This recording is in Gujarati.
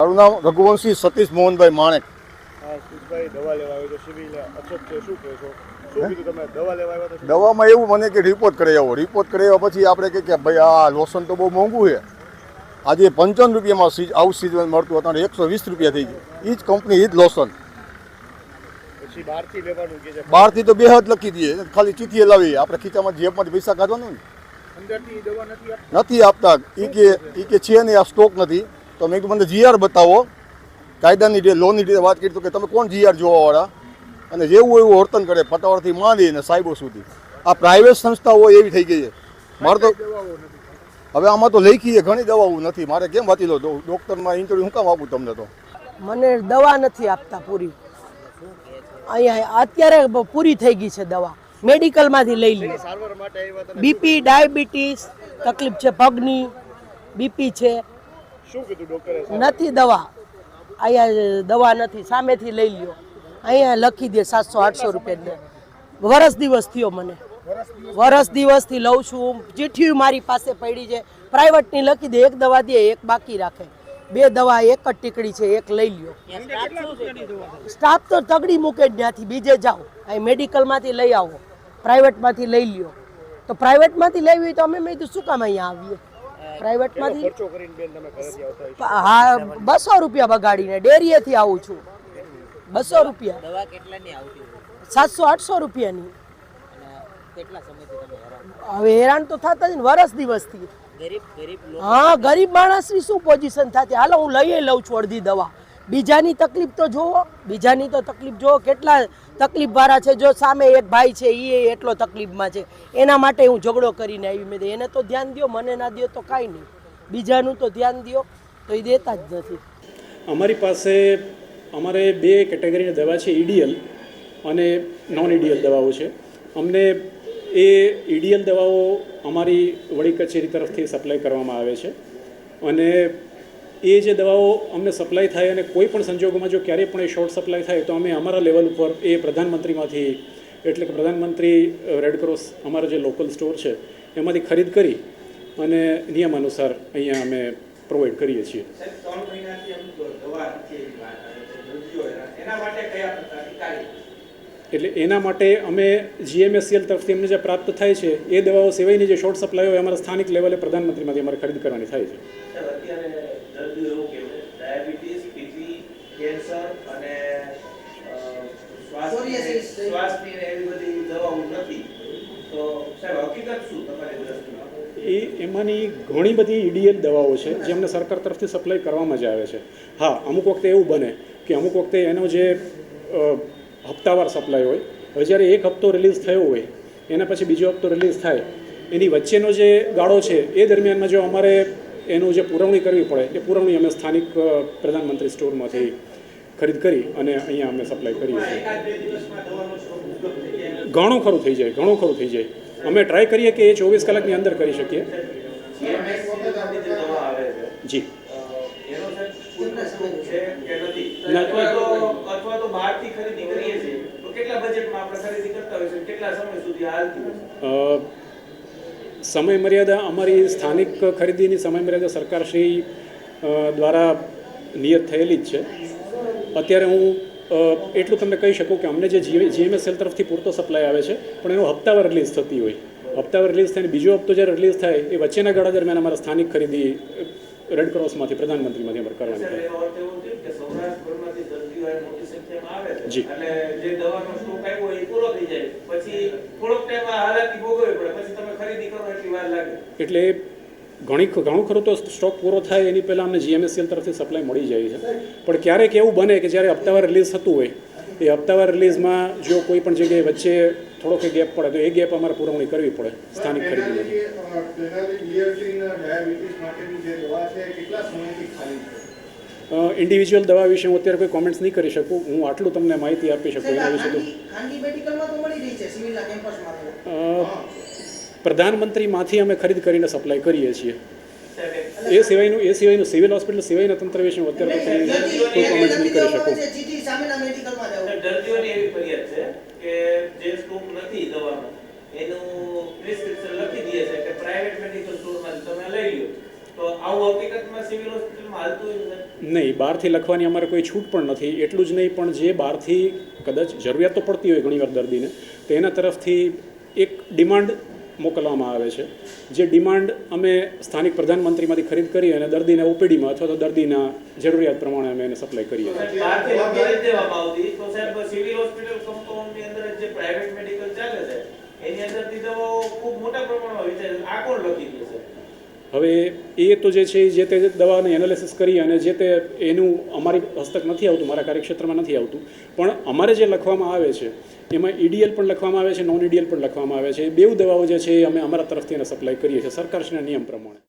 મારું નામ રઘુવંશી સતીશ મોહનભાઈ માણેક. સુશભાઈ દવા લેવા આવ્યો તો સિવિલ અછત છે, શું કહેશો? શું કીધું તમે દવા લેવા આવ્યા હતા? દવામાં એવું મને કે રિપોર્ટ કરી આવો. રિપોર્ટ કરી આવ્યા પછી આપણે કે ભાઈ આ લોશન તો બહુ મોંઘું છે. આજે 55 રૂપિયામાં આઉટ સિઝન મળતું હતું, 120 રૂપિયા થઈ ગયું. એ જ કંપની, એ જ લોશન. પછી બહારથી લેવાનું કે છે? બહારથી તો બે હાથ લખી દઈએ, ખાલી ચીઠી લાવી આપણે ખીચામાં જેબમાંથી પૈસા કાઢવાનું ને. અંદરથી દવા નથી નથી આપતા? આપતા. એ કે છે નહીં, આ સ્ટોક નથી. તો મેં કીધું મને જીઆર બતાવો, કાયદાની લોનની વાત કરી તો કે તમે કોણ જીઆર જોવાવાળા, અને જેવું એવું વર્તન કરે પટાવાળાથી માંડીને સાહેબો સુધી. આ પ્રાઇવેટ સંસ્થાઓ એવી થઈ ગઈ છે. મારે તો હવે આમાં તો લેખીએ ઘણી દવાઓ નથી. મારે કેમ વાંચી લો ડૉક્ટરમાં ઇન્ટરવ્યુ હું કામ આપું તમને? તો મને દવા નથી આપતા પૂરી. અહીંયા અત્યારે પૂરી થઈ ગઈ છે દવા, મેડિકલમાંથી લઈ લી. સારવાર માટે આવ્યા હતા? બીપી, ડાયાબિટીસ તકલીફ છે, પગની બીપી છે. શું કીધું ડોક્ટરે? નથી દવા, અહીંયા દવા નથી, સામેથી લઈ લ્યો. અહીંયા લખી દે 700-800 રૂપિયા. વરસ દિવસ થયો મને, વરસ દિવસથી લઉં છું. ચીઠી મારી પાસે પડી છે, પ્રાઇવેટની લખી દે, એક દવા દે, એક બાકી રાખે. બે દવા એક જ ટીકડી છે, એક લઈ લ્યો. સ્ટાફ તો તગડી મૂકે જ ત્યાંથી, બીજે જાઓ. અહીં મેડિકલમાંથી લઈ આવો, પ્રાઇવેટમાંથી લઈ લ્યો. તો પ્રાઇવેટમાંથી લેવી હોય તો અમે મેં કીધું શું કામ અહીંયા આવીએ પ્રાઇવેટમાંથી? ખર્ચો કરીને બેન તમે ઘરેથી આવતા હશો? હા, 200 રૂપિયા બગાડીને ડેરીએથી આવું છું. 200 રૂપિયા. દવા કેટલાની આવતી? 700-800 રૂપિયાની. કેટલા સમયથી તમે હેરાન? હવે હેરાન તો થતા જ ને, વરસ દિવસથી. ગરીબ લોકો? હા, ગરીબ માણસની શું પોઝિશન થતી? હાલો હું લઈ લઉં છું અડધી દવા. બીજાની તકલીફ તો જુઓ, બીજાની તો તકલીફ જુઓ, કેટલા તકલીફ વાળા છે. જો સામે એક ભાઈ છે, એ એટલો તકલીફમાં છે, એના માટે હું ઝઘડો કરીને આવી. મેં એને તો ધ્યાન દો, મને ના દો તો કાંઈ નહીં. બીજાનું તો ધ્યાન દો, તો એ દેતા જ નથી. અમારી પાસે અમારે બે કેટેગરીની દવા છે, ઈડીએલ અને નોન ઈડીએલ દવાઓ છે. અમને એ ઈડીએલ દવાઓ અમારી વડી કચેરી તરફથી સપ્લાય કરવામાં આવે છે, અને એ જે દવાઓ અમને સપ્લાય થાય અને કોઈ પણ સંજોગોમાં જો ક્યારેય પણ એ શોર્ટ સપ્લાય થાય તો અમે અમારા લેવલ ઉપર એ પ્રધાનમંત્રીમાંથી, એટલે કે પ્રધાનમંત્રી રેડક્રોસ અમારા જે લોકલ સ્ટોર છે એમાંથી ખરીદ કરી અને નિયમ અનુસાર અહીંયા અમે પ્રોવાઈડ કરીએ છીએ. એટલે એના માટે અમે GMSCL તરફથી અમને જે પ્રાપ્ત થાય છે એ દવાઓ સિવાયની જે શોર્ટ સપ્લાય હોય અમારા સ્થાનિક લેવલે પ્રધાનમંત્રીમાંથી અમારે ખરીદ કરવાની થાય છે. એમાંની ઘણી બધી ઈડીએલ દવાઓ છે જે અમને સરકાર તરફથી સપ્લાય કરવામાં જ આવે છે. હા, અમુક વખતે એવું બને કે અમુક વખતે એનો જે હપ્તાવાર સપ્લાય હોય, હવે જ્યારે એક હપ્તો રિલીઝ થયો હોય એના પછી બીજો હપ્તો રિલીઝ થાય, એની વચ્ચેનો જે ગાળો છે એ દરમિયાનમાં જો અમારે એનું જે પુરવણી કરવી પડે એ પુરવણી અમે સ્થાનિક પ્રધાનમંત્રી સ્ટોરમાંથી ખરીદ કરી અને અહીંયા અમે સપ્લાય કરીએ છીએ. ઘણું ખરું થઈ જાય. અમે ટ્રાય કરીએ કે એ 24 કલાકની અંદર કરી શકીએ. જી. સમય મર્યાદા અમારી સ્થાનિક ખરીદીની સમય મર્યાદા સરકારશ્રી દ્વારા નિયત થયેલી જ છે. અત્યારે હું એટલું તમને કહી શકું કે અમને જે GMSCL તરફથી પૂરતો સપ્લાય આવે છે, પણ એનો હપ્તાવાર રિલીઝ થતી હોય, હપ્તાવાર રિલીઝ થઈને બીજો હપ્તો જ્યારે રિલીઝ થાય એ વચ્ચેના ગાળા દરમિયાન અમારા સ્થાનિક ખરીદી રેડક્રોસમાંથી, પ્રધાનમંત્રીમાંથી અમારે કરવાની થાય. જી. એટલે ઘણું ખરું તો સ્ટોક પૂરો થાય એની પહેલાં અમને GMSCL તરફથી સપ્લાય મળી જાય છે. પણ ક્યારેક એવું બને કે જ્યારે હપ્તાવાર રિલીઝ થતું હોય એ હપ્તાવાર રિલીઝમાં જો કોઈ પણ જગ્યાએ વચ્ચે થોડોક ગેપ પડે તો એ ગેપ અમારે પૂરવણી કરવી પડે સ્થાનિક ખરીદીમાં. ઇન્ડિવિજ્યુઅલ દવા વિશે હું અત્યારે કોઈ કોમેન્ટ્સ નહીં કરી શકું. હું આટલું તમને માહિતી આપી શકું એના વિશે. તો પ્રધાનમંત્રીમાંથી અમે ખરીદ કરીને સપ્લાય કરીએ છીએ. એ સિવાયનું સિવિલ હોસ્પિટલ સિવાયના તંત્ર વિશે હું અત્યારે કોઈ કોમેન્ટ નહીં કરી શકું. દર્દીઓની એવી ફરિયાદ છે કે જે સ્ટોક નથી દવાનો એનું પ્રિસ્ક્રિપ્શન લખી દે છે કે પ્રાઇવેટ મેડિકલ સ્ટોરમાંથી તમે લઈ લો, તો આવું હકીકતમાં સિવિલ હોસ્પિટલમાં હાલતું હોય છે? નહીં, બહારથી લખવાની અમારે કોઈ છૂટ પણ નથી. એટલું જ નહીં, પણ જે બહારથી કદાચ જરૂરિયાત તો પડતી હોય ઘણીવાર દર્દીને, તો એના તરફથી એક ડિમાન્ડ મોકલવામાં આવે છે. જે ડિમાન્ડ અમે સ્થાનિક પ્રધાનમંત્રીમાંથી ખરીદ કરી અને દર્દીને ઓપીડીમાં અથવા તો દર્દીના જરૂરિયાત પ્રમાણે અમે એને સપ્લાય કરીએ છીએ. બહારથી લખી જ દેવામાં આવતી તો સાહેબ સિવિલ હોસ્પિટલ કમ્પાઉન્ડની અંદર જે પ્રાઇવેટ મેડિકલ ચાલે છે એની અંદરથી દવાઓ ખૂબ મોટા પ્રમાણમાં વેચાય છે. આ કોણ લખી દે છે? હવે એ તો જે છે જે તે દવાનું એનાલિસિસ કરી અને જે તે એનું અમારી હસ્તક નથી આવતું, મારા કાર્યક્ષેત્રમાં નથી આવતું. પણ અમારે જે લખવામાં આવે છે એમાં ઈડીએલ પણ લખવામાં આવે છે, નોન ઈડીએલ પણ લખવામાં આવે છે. એ બેઉ દવાઓ જે છે એ અમે અમારા તરફથી એને સપ્લાય કરીએ છીએ સરકારશ્રીના નિયમ પ્રમાણે.